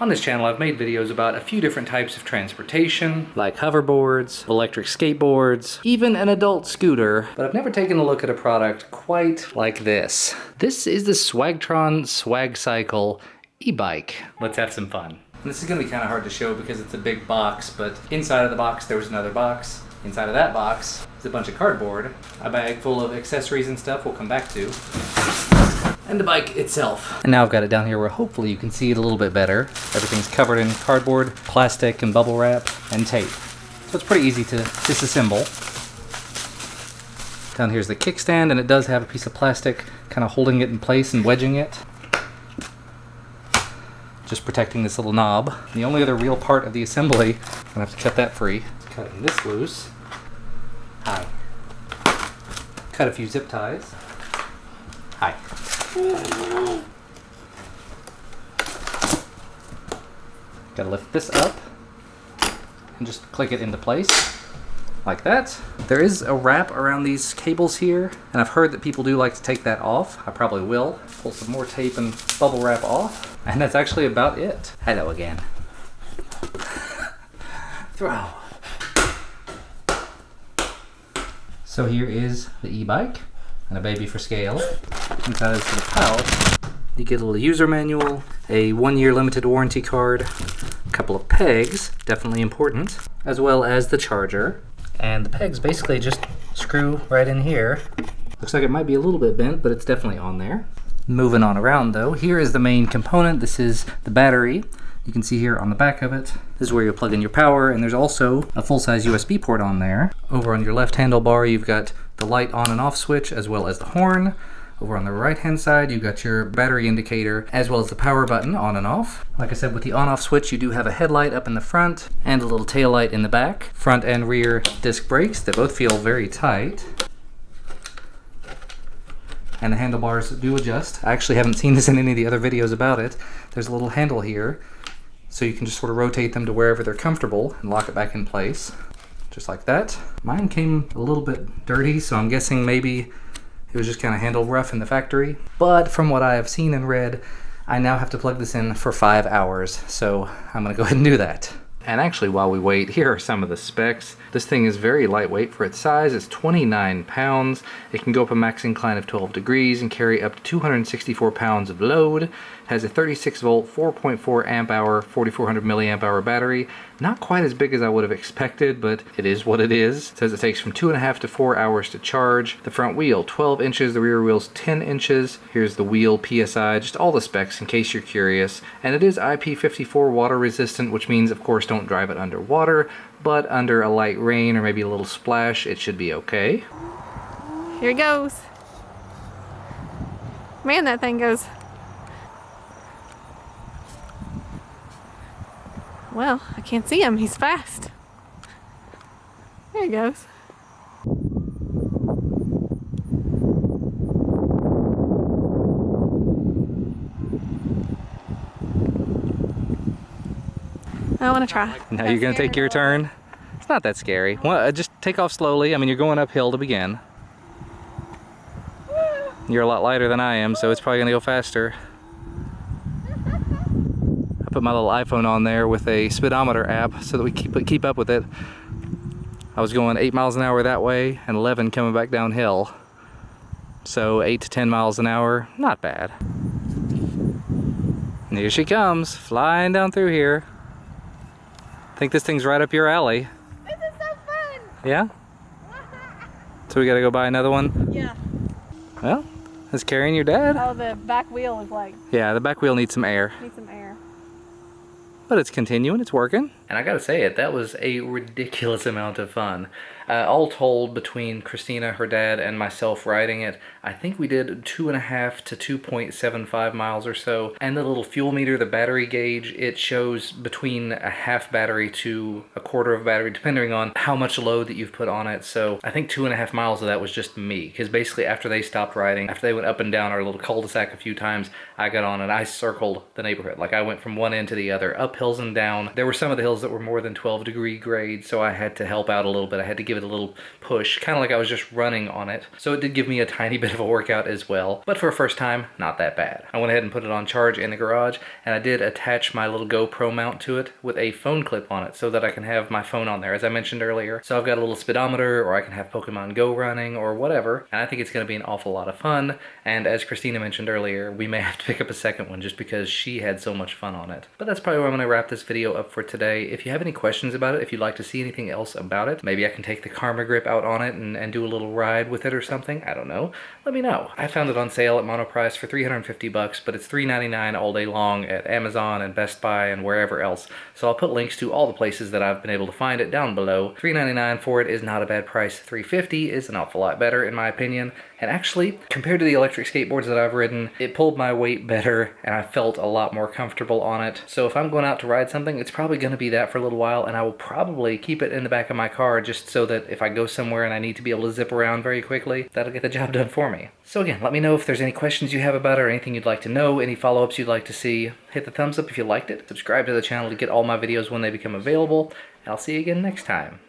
On this channel, I've made videos about a few different types of transportation, like hoverboards, electric skateboards, even an adult scooter, but I've never taken a look at a product quite like this. This is the Swagtron Swagcycle e-bike. Let's have some fun. This is gonna be kind of hard to show because it's a big box, but inside of the box there was another box. Inside of that box is a bunch of cardboard, a bag full of accessories and stuff we'll come back to, and the bike itself. And now I've got it down here where hopefully you can see it a little bit better. Everything's covered in cardboard, plastic, and bubble wrap, and tape. So it's pretty easy to disassemble. Down here's the kickstand, and it does have a piece of plastic kind of holding it in place and wedging it. Just protecting this little knob. The only other real part of the assembly, I'm gonna have to cut that free. Cutting this loose. Hi. Cut a few zip ties. Hi. Gotta lift this up and just click it into place like that. There is a wrap around these cables here, and I've heard that people do like to take that off. I probably will. Pull some more tape and bubble wrap off, and that's actually about it. Hello again. Throw. So here is the e-bike and a baby for scale. Inside this little pouch, you get a little user manual, a 1-year limited warranty card, a couple of pegs, definitely important, as well as the charger. And the pegs basically just screw right in here. Looks like it might be a little bit bent, but it's definitely on there. Moving on around though, here is the main component. This is the battery. You can see here on the back of it, this is where you'll plug in your power, and there's also a full-size USB port on there. Over on your left handlebar, you've got the light on and off switch, as well as the horn. Over on the right-hand side, you've got your battery indicator, as well as the power button on and off. Like I said, with the on-off switch, you do have a headlight up in the front, and a little tail light in the back. Front and rear disc brakes, they both feel very tight. And the handlebars do adjust. I actually haven't seen this in any of the other videos about it. There's a little handle here, so you can just sort of rotate them to wherever they're comfortable and lock it back in place, just like that. Mine came a little bit dirty, so I'm guessing maybe it was just kind of handled rough in the factory. But from what I have seen and read, I now have to plug this in for 5 hours, so I'm gonna go ahead and do that. And actually, while we wait, here are some of the specs. This thing is very lightweight for its size. It's 29 pounds. It can go up a max incline of 12 degrees and carry up to 264 pounds of load. It has a 36 volt, 4.4 amp hour, 4400 milliamp hour battery. Not quite as big as I would have expected, but it is what it is. It says it takes from 2.5 to 4 hours to charge. The front wheel, 12 inches. The rear wheel's 10 inches. Here's the wheel PSI, just all the specs in case you're curious. And it is IP54 water resistant, which means, of course, don't drive it underwater, but under a light rain or maybe a little splash, it should be okay. Here he goes. Man, that thing goes. Well, I can't see him. He's fast. There he goes. I want to try. Now you're going to take your turn. It's not that scary. Well, just take off slowly. I mean, you're going uphill to begin. You're a lot lighter than I am, so it's probably going to go faster. I put my little iPhone on there with a speedometer app so that we keep up with it. I was going 8 miles an hour that way and 11 coming back downhill. So 8 to 10 miles an hour, not bad. And here she comes, flying down through here. I think this thing's right up your alley. This is so fun! Yeah? So we gotta go buy another one? Yeah. Well, that's carrying your dad. Oh, the back wheel is like... Yeah, the back wheel needs some air. Needs some air. But it's continuing, it's working. And I gotta say it, that was a ridiculous amount of fun. All told, between Christina, her dad, and myself riding it, I think we did 2.5 to 2.75 miles or so. And the little fuel meter, the battery gauge, it shows between a half battery to a quarter of battery, depending on how much load that you've put on it. So I think 2.5 miles of that was just me, because basically after they stopped riding, after they went up and down our little cul-de-sac a few times, I got on and I circled the neighborhood. Like I went from one end to the other, up hills and down. There were some of the hills pedals that were more than 12-degree grade, so I had to help out a little bit. I had to give it a little push, kind of like I was just running on it. So it did give me a tiny bit of a workout as well, but for a first time, not that bad. I went ahead and put it on charge in the garage, and I did attach my little GoPro mount to it with a phone clip on it so that I can have my phone on there, as I mentioned earlier. So I've got a little speedometer, or I can have Pokemon Go running, or whatever, and I think it's going to be an awful lot of fun. And as Christina mentioned earlier, we may have to pick up a second one just because she had so much fun on it. But that's probably where I'm going to wrap this video up for today. If you have any questions about it, if you'd like to see anything else about it, maybe I can take the Karma Grip out on it and do a little ride with it or something, I don't know, let me know. I found it on sale at Monoprice for $350, but it's $3.99 all day long at Amazon and Best Buy and wherever else. So I'll put links to all the places that I've been able to find it down below. $3.99 for it is not a bad price. $3.50 is an awful lot better in my opinion. And actually, compared to the electric skateboards that I've ridden, it pulled my weight better and I felt a lot more comfortable on it. So if I'm going out to ride something, it's probably going to be that for a little while, and I will probably keep it in the back of my car just so that if I go somewhere and I need to be able to zip around very quickly, that'll get the job done for me. So again, let me know if there's any questions you have about it or anything you'd like to know, any follow-ups you'd like to see. Hit the thumbs up if you liked it, subscribe to the channel to get all my videos when they become available, and I'll see you again next time.